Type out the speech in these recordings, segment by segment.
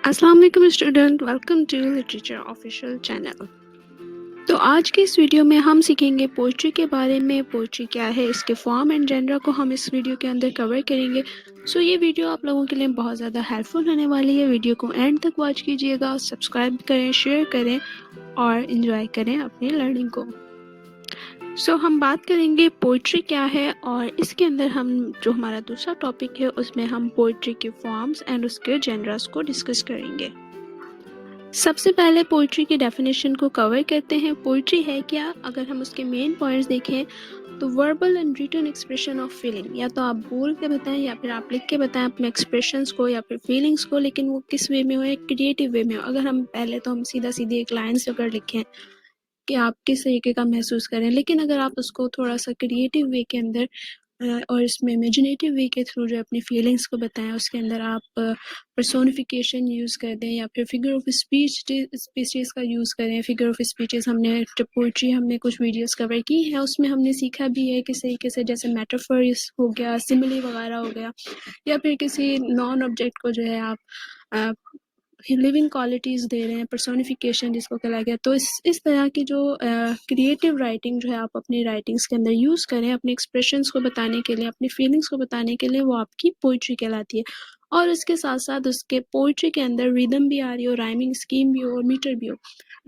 अस्सलाम वालेकुम student, welcome to literature official channel. तो आज के इस वीडियो में हम सीखेंगे पोइट्री के बारे में। पोइट्री क्या है, इसके फॉर्म एंड जेनर को हम इस वीडियो के अंदर कवर करेंगे। सो ये वीडियो आप लोगों के लिए बहुत ज़्यादा हेल्पफुल होने वाली है। वीडियो को एंड तक वॉच कीजिएगा, सब्सक्राइब करें, शेयर करें और इन्जॉय करें अपनी लर्निंग को। सो हम बात करेंगे पोइट्री क्या है, और इसके अंदर हम जो हमारा दूसरा टॉपिक है उसमें हम पोइट्री के फॉर्म्स एंड उसके जेनरस को डिस्कस करेंगे। सबसे पहले पोइट्री की डेफिनेशन को कवर करते हैं। पोइट्री है क्या? अगर हम उसके मेन पॉइंट्स देखें तो verbal and written expression of feeling, या तो आप बोल के बताएं या फिर आप लिख के बताएं अपने एक्सप्रेशंस को या फिर फीलिंग्स को, लेकिन वो किस वे में हो, एक क्रिएटिव वे में हो। अगर हम पहले तो हम सीधा सीधी एक लाइन से अगर लिखें कि आप किस तरीके का महसूस करें, लेकिन अगर आप उसको थोड़ा सा क्रिएटिव वे के अंदर और इसमें इमेजिनेटिव वे के थ्रू जो अपनी फीलिंग्स को बताएं, उसके अंदर आप पर्सोनिफिकेशन यूज़ कर दें या फिर फिगर ऑफ स्पीचेस का यूज़ करें। फिगर ऑफ स्पीचेस हमने जब पोइट्री हमने कुछ वीडियोस कवर की है उसमें हमने सीखा भी है किस तरीके से, जैसे मेटाफर्स हो गया, सिमिली वगैरह हो गया, या फिर किसी नॉन ऑब्जेक्ट को जो है आप लिविंग क्वालिटीज़ दे रहे हैं, पर्सोनिफिकेशन जिसको कहा गया। तो इस तरह की जो क्रिएटिव राइटिंग जो है आप अपनी राइटिंग्स के अंदर यूज़ करें अपने एक्सप्रेशंस को बताने के लिए, अपनी फीलिंग्स को बताने के लिए, वो आपकी पोइट्री कहलाती है। और इसके साथ साथ उसके पोइट्री के अंदर रिदम भी आ रही हो, राइमिंग स्कीम भी हो और मीटर भी हो।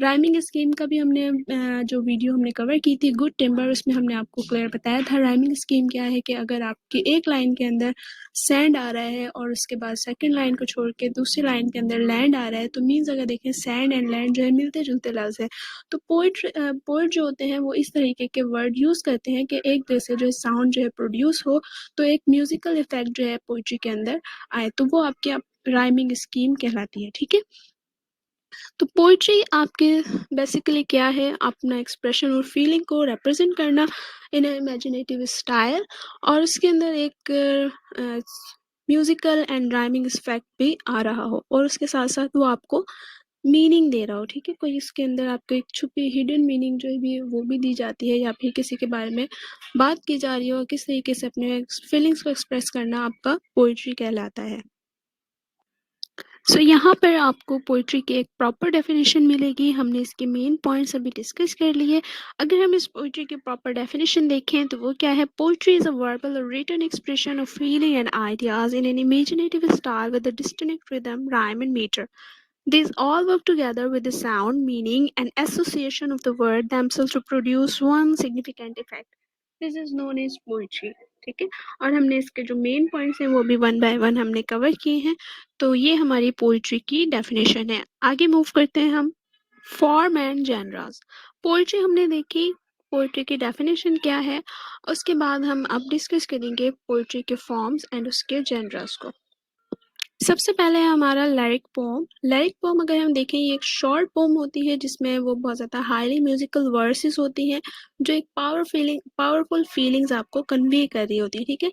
राइमिंग स्कीम का भी हमने जो वीडियो हमने कवर की थी गुड टिम्बर, उसमें हमने आपको क्लियर बताया था राइमिंग स्कीम क्या है, कि अगर आपकी एक लाइन के अंदर सैंड आ रहा है और उसके बाद सेकंड लाइन को छोड़ के दूसरी लाइन के अंदर लैंड आ रहा है, तो मीन्स अगर देखें सैंड एंड लैंड जो है मिलते जुलते लफ्ज़ है। तो पोइट जो होते हैं वो इस तरीके के वर्ड यूज़ करते हैं कि एक जैसे जो साउंड जो है प्रोड्यूस हो, तो एक म्यूजिकल इफेक्ट जो है पोइट्री के अंदर आए, तो वो आपकी राइमिंग स्कीम कहलाती है। ठीक है, तो पोइट्री आपके बेसिकली क्या है? अपना एक्सप्रेशन और फीलिंग को रिप्रेजेंट करना इन इमेजिनेटिव स्टाइल, और उसके अंदर एक म्यूजिकल एंड राइमिंग इफेक्ट भी आ रहा हो, और उसके साथ साथ वो आपको मीनिंग दे रहा हो। ठीक है, कोई इसके अंदर आपको एक छुपी हिडन मीनिंग जो भी है वो भी दी जाती है, या फिर किसी के बारे में बात की जा रही हो, किस तरीके से अपने फीलिंग्स को एक्सप्रेस करना आपका पोइट्री कहलाता है। सो यहाँ पर आपको पोइट्री की एक प्रॉपर डेफिनेशन मिलेगी। हमने इसके मेन पॉइंट्स अभी डिस्कस कर लिए। अगर हम इस पोइट्री की प्रॉपर डेफिनेशन देखें तो वो क्या है? पोइट्री इज अ वर्बल और written expression of feeling and ideas in an imaginative style with a distinct rhythm, rhyme and meter. These all work together with the sound, meaning, and association of the word themselves to produce one significant effect. This is known as poetry. ठीक है, और हमने इसके जो main points हैं वो भी one by one हमने कवर किए हैं। तो ये हमारी पोइट्री की डेफिनेशन है। आगे मूव करते हैं हम। Form and जेनरास। पोइट्री हमने देखी, पोइट्री की डेफिनेशन क्या है, उसके बाद हम अब डिस्कस करेंगे पोइट्री के फॉर्म्स एंड उसके जेनरास को। सबसे पहले है हमारा लिरिक पोम। लिरिक पोम अगर हम देखें, ये एक शॉर्ट पोम होती है जिसमें वो बहुत ज़्यादा हाईली म्यूजिकल वर्सेस होती हैं जो एक पावरफुल फीलिंग्स आपको कन्वे कर रही होती है। ठीक है,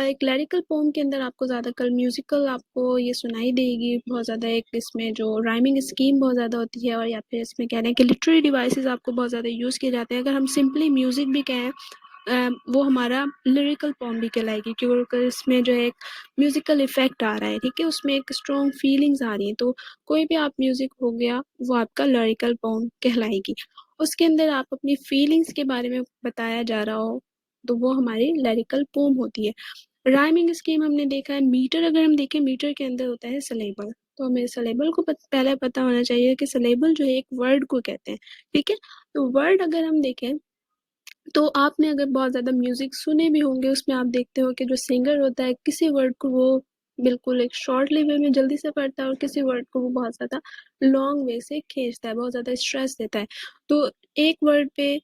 एक लिरिकल पोम के अंदर आपको ज़्यादातर म्यूजिकल आपको ये सुनाई देगी, बहुत ज़्यादा एक इसमें जो राइमिंग स्कीम बहुत ज़्यादा होती है, और या फिर इसमें कह रहे हैं कि लिटरेरी डिवाइसेस आपको बहुत ज़्यादा यूज़ किए जाते हैं। अगर हम सिंपली म्यूज़िक भी कहें वो हमारा लिरिकल पोम भी कहलाएगी, क्योंकि इसमें जो है एक म्यूजिकल इफेक्ट आ रहा है। ठीक है, उसमें एक स्ट्रॉन्ग फीलिंग्स आ रही हैं, तो कोई भी आप म्यूजिक हो गया वो आपका लिरिकल पोम कहलाएगी। उसके अंदर आप अपनी फीलिंग्स के बारे में बताया जा रहा हो तो वो हमारी लिरिकल पोम होती है। राइमिंग स्कीम हमने देखा है। मीटर अगर हम देखें, मीटर के अंदर होता है सिलेबल, तो हमें सिलेबल को पहले पता होना चाहिए कि सिलेबल जो है एक वर्ड को कहते हैं। ठीक है, तो वर्ड अगर हम देखें तो आपने अगर बहुत ज़्यादा म्यूज़िक सुने भी होंगे, उसमें आप देखते हो कि जो सिंगर होता है किसी वर्ड को वो बिल्कुल एक शॉर्टली वे में जल्दी से पढ़ता है और किसी वर्ड को वो बहुत ज़्यादा लॉन्ग वे से खींचता है, बहुत ज़्यादा स्ट्रेस देता है। तो एक वर्ड पे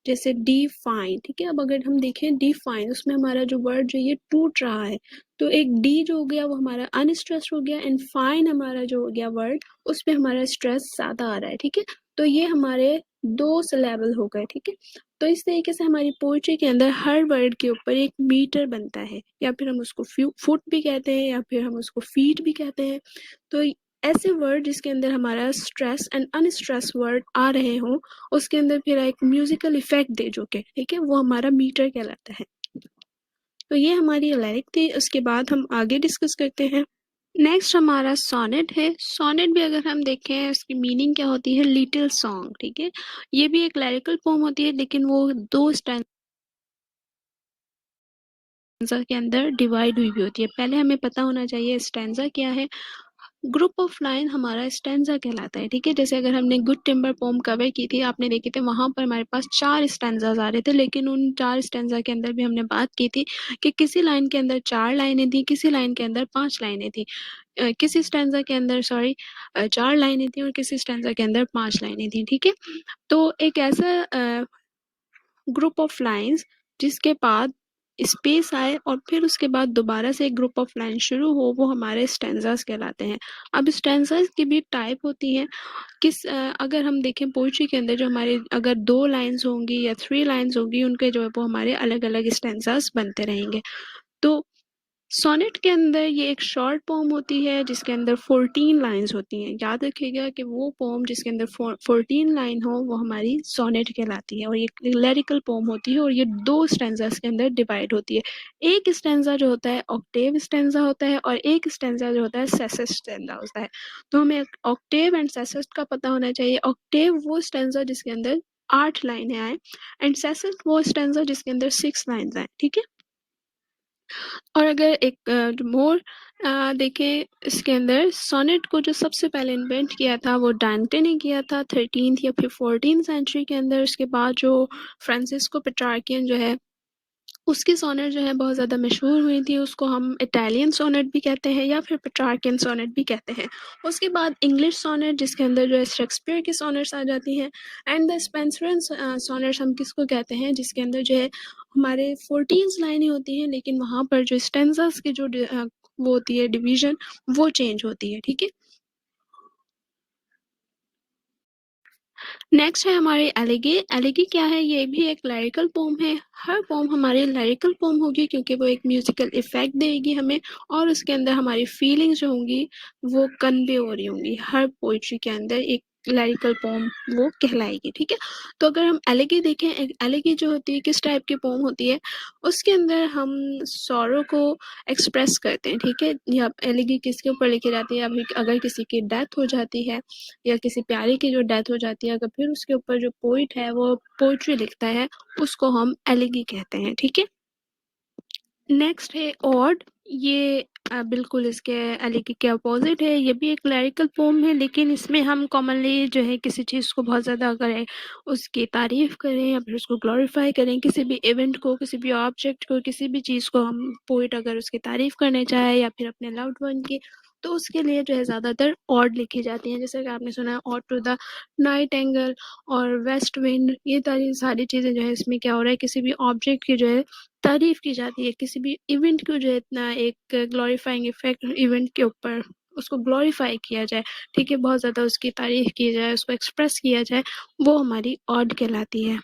जैसे डिफाइन, ठीक है, अब अगर हम देखें डिफाइन, उसमें हमारा जो वर्ड जो ये टूट रहा है, तो एक डी जो हो गया वो हमारा अनस्ट्रेस हो गया, एंड फाइन हमारा जो हो गया वर्ड, उस पे हमारा स्ट्रेस ज़्यादा आ रहा है। ठीक है, तो ये हमारे दो सिलेबल हो गए। ठीक है, तो इस तरीके से हमारी पोइट्री के अंदर हर वर्ड के ऊपर एक मीटर बनता है, या फिर हम उसको फुट भी कहते हैं, या फिर हम उसको फीट भी कहते हैं। तो ऐसे वर्ड जिसके अंदर हमारा स्ट्रेस एंड अनस्ट्रेस वर्ड आ रहे हों, उसके अंदर फिर एक म्यूजिकल इफेक्ट दे जो के, ठीक है, वो हमारा मीटर कहलाता है। तो ये हमारी लिरिक थी। उसके बाद हम आगे डिस्कस करते हैं। नेक्स्ट हमारा सोनेट है। सोनेट भी अगर हम देखें उसकी मीनिंग क्या होती है, लिटिल सॉन्ग, ठीक है। ये भी एक लिरिकल पोम होती है, लेकिन वो 2 स्टैंजा के अंदर डिवाइड हुई भी होती है। पहले हमें पता होना चाहिए स्टैंजा क्या है। ग्रुप ऑफ लाइन हमारा स्टैंजा कहलाता है, ठीक है। जैसे अगर हमने गुड टिम्बर पोम कवर की थी, आपने देखी थी, वहां पर हमारे पास 4 स्टैंजास आ रहे थे, लेकिन उन 4 स्टैंजा के अंदर भी हमने बात की थी कि किसी लाइन के अंदर 4 लाइनें थी, किसी लाइन के अंदर 5 लाइनें थी। किसी स्टैंजा के अंदर 4 लाइनें थी और किसी स्टैंजा के अंदर 5 लाइनें थी, ठीक है। तो एक ऐसा ग्रुप ऑफ लाइंस जिसके बाद स्पेस आए और फिर उसके बाद दोबारा से एक ग्रुप ऑफ लाइन शुरू हो, वो हमारे स्टैंजास कहलाते हैं। अब स्टैंजास की भी टाइप होती है। अगर हम देखें पोइट्री के अंदर जो हमारे अगर 2 लाइन्स होंगी या 3 लाइन्स होंगी, उनके जो है वो हमारे अलग-अलग स्टैंजास बनते रहेंगे। तो सोनेट के अंदर ये एक शॉर्ट पोम होती है जिसके अंदर 14 लाइंस होती हैं। याद रखिएगा कि वो पोम जिसके अंदर 14 लाइन हो वो हमारी सोनेट कहलाती है, और ये लिरिकल पोम होती है और ये 2 स्टैंजास के अंदर डिवाइड होती है। एक स्टैंजा जो होता है ऑक्टेव स्टैंजा होता है और एक स्टैंजा जो होता है सेसेट स्टैंजा होता है। तो हमें ऑक्टेव एंड सेसेट का पता होना चाहिए। ऑक्टेव वो स्टैंजा जिसके अंदर 8 लाइनें आए एंड सेसेट वो स्टैंजा जिसके अंदर 6 लाइन्स आए, ठीक है। और अगर एक मोर देखें इसके अंदर सोनेट को जो सबसे पहले इन्वेंट किया था वो डांटे ने किया था 13th या फिर 14th सेंचुरी के अंदर। उसके बाद जो फ्रांसिस्को पेट्रार्कियन जो है उसकी सोनेट जो है बहुत ज़्यादा मशहूर हुई थी। उसको हम इटालियन सोनेट भी कहते हैं या फिर पेट्रार्कियन सोनेट भी कहते हैं। उसके बाद इंग्लिश सोनेट जिसके अंदर जो है शेक्सपियर की सोनेट्स आ जाती हैं, एंड द स्पेंसरन सोनेट्स हम किसको कहते हैं जिसके अंदर जो है हमारे 14 लाइनें होती हैं, लेकिन वहाँ पर जो स्टेंजास की वो होती है डिवीजन, वो चेंज होती है, ठीक है। नेक्स्ट है हमारी एलिगी। एलिगी क्या है, ये भी एक लिरिकल पोम है। हर पोम हमारी लिरिकल पोम होगी क्योंकि वो एक म्यूजिकल इफेक्ट देगी हमें, और उसके अंदर हमारी फीलिंग्स जो होंगी वो कन्वे हो रही होंगी। हर पोइट्री के अंदर एक लिरिकल पोम वो कहलाएगी, ठीक है। तो अगर हम एलिगी देखें, एलिगी जो होती है किस टाइप की पोम होती है, उसके अंदर हम सॉरो को एक्सप्रेस करते हैं, ठीक है। या एलिगी किसके ऊपर लिखी जाती है, अभी अगर किसी की डेथ हो जाती है या किसी प्यारे की जो डेथ हो जाती है, अगर फिर उसके ऊपर जो पोइट है वो पोइट्री लिखता है, उसको हम एलिगी कहते हैं, ठीक है। नेक्स्ट है ऑड। ये बिल्कुल इसके एलिगी के अपोजिट है। ये भी एक लिरिकल पोम है, लेकिन इसमें हम कॉमनली जो है किसी चीज़ को बहुत ज़्यादा अगर उसकी तारीफ करें या फिर उसको ग्लोरीफाई करें, किसी भी इवेंट को, किसी भी ऑब्जेक्ट को, किसी भी चीज़ को हम पोइट अगर उसकी तारीफ करने चाहे या फिर अपने लव्ड वन की, तो उसके लिए जो है ज़्यादातर ऑड लिखी जाती हैं। जैसे कि आपने सुना है ode to the nightingale और वेस्ट विंड, ये सारी चीज़ें जो है इसमें क्या हो रहा है, किसी भी ऑब्जेक्ट की जो है तारीफ की जाती है, किसी भी इवेंट को जो है इतना एक ग्लोरीफाइंग इफेक्ट इवेंट के ऊपर उसको ग्लोरीफाई किया जाए, ठीक है, बहुत ज़्यादा उसकी तारीफ की जाए, उसको एक्सप्रेस किया जाए, वो हमारी ऑड कहलाती है।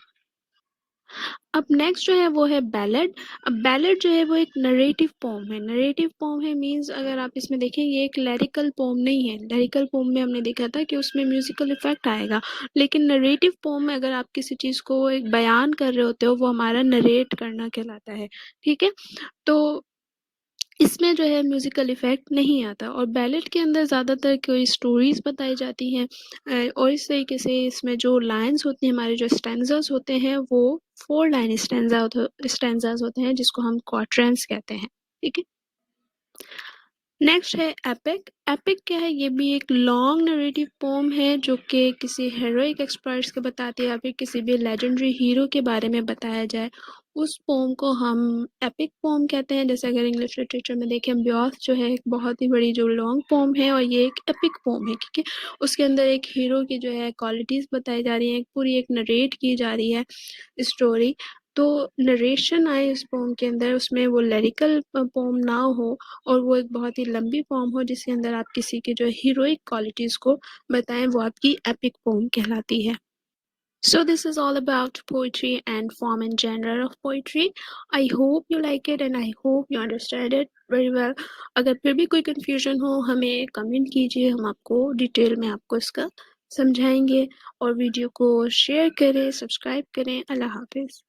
अब नेक्स्ट जो है वो है बैलेड। अब बैलेड जो है वो एक नरेटिव पोम है। नरेटिव पोम है मींस अगर आप इसमें देखें ये एक लिरिकल पोम नहीं है। लिरिकल पोम में हमने देखा था कि उसमें म्यूजिकल इफेक्ट आएगा, लेकिन नरेटिव पोम में अगर आप किसी चीज़ को एक बयान कर रहे होते हो, वो हमारा नरेट करना कहलाता है, ठीक है। तो इसमें जो है म्यूजिकल इफेक्ट नहीं आता, और बैलेड के अंदर ज़्यादातर कोई स्टोरीज बताई जाती हैं, और इस तरीके से इसमें जो लाइंस होती हैं, हमारे जो स्टैंजास होते हैं, वो 4 लाइन स्टैंजास होते हैं जिसको हम क्वाट्रेंस कहते हैं, ठीक है। नेक्स्ट है एपिक। एपिक क्या है, ये भी एक लॉन्ग नरेटिव पोम है जो कि किसी हेरोइक एक्सपर्ट्स के बताती है या फिर किसी भी लेजेंडरी हीरो के बारे में बताया जाए, उस पोम को हम एपिक पोम कहते हैं। जैसे अगर इंग्लिश लिटरेचर में देखें, ब्योथ जो है एक बहुत ही बड़ी जो लॉन्ग पोम है, और ये एक एपिक पोम है क्योंकि उसके अंदर एक हीरो की जो है क्वालिटीज़ बताई जा रही हैं, पूरी एक नरेट की जा रही है स्टोरी। तो नरेशन आए इस पोम के अंदर, उसमें वो लिरिकल पोम ना हो और वो एक बहुत ही लंबी पोम हो जिसके अंदर आप किसी की जो हीरोइक क्वालिटीज़ को बताएं, वो आपकी एपिक पोम कहलाती है। So this is all about poetry and form and genre of poetry. I hope you like it and I hope you understand it very well. अगर फिर भी कोई confusion हो हमें कमेंट कीजिए, हम आपको डिटेल में आपको इसका समझाएंगे। और वीडियो को शेयर करें, सब्सक्राइब करें। अल्लाह हाफिज़।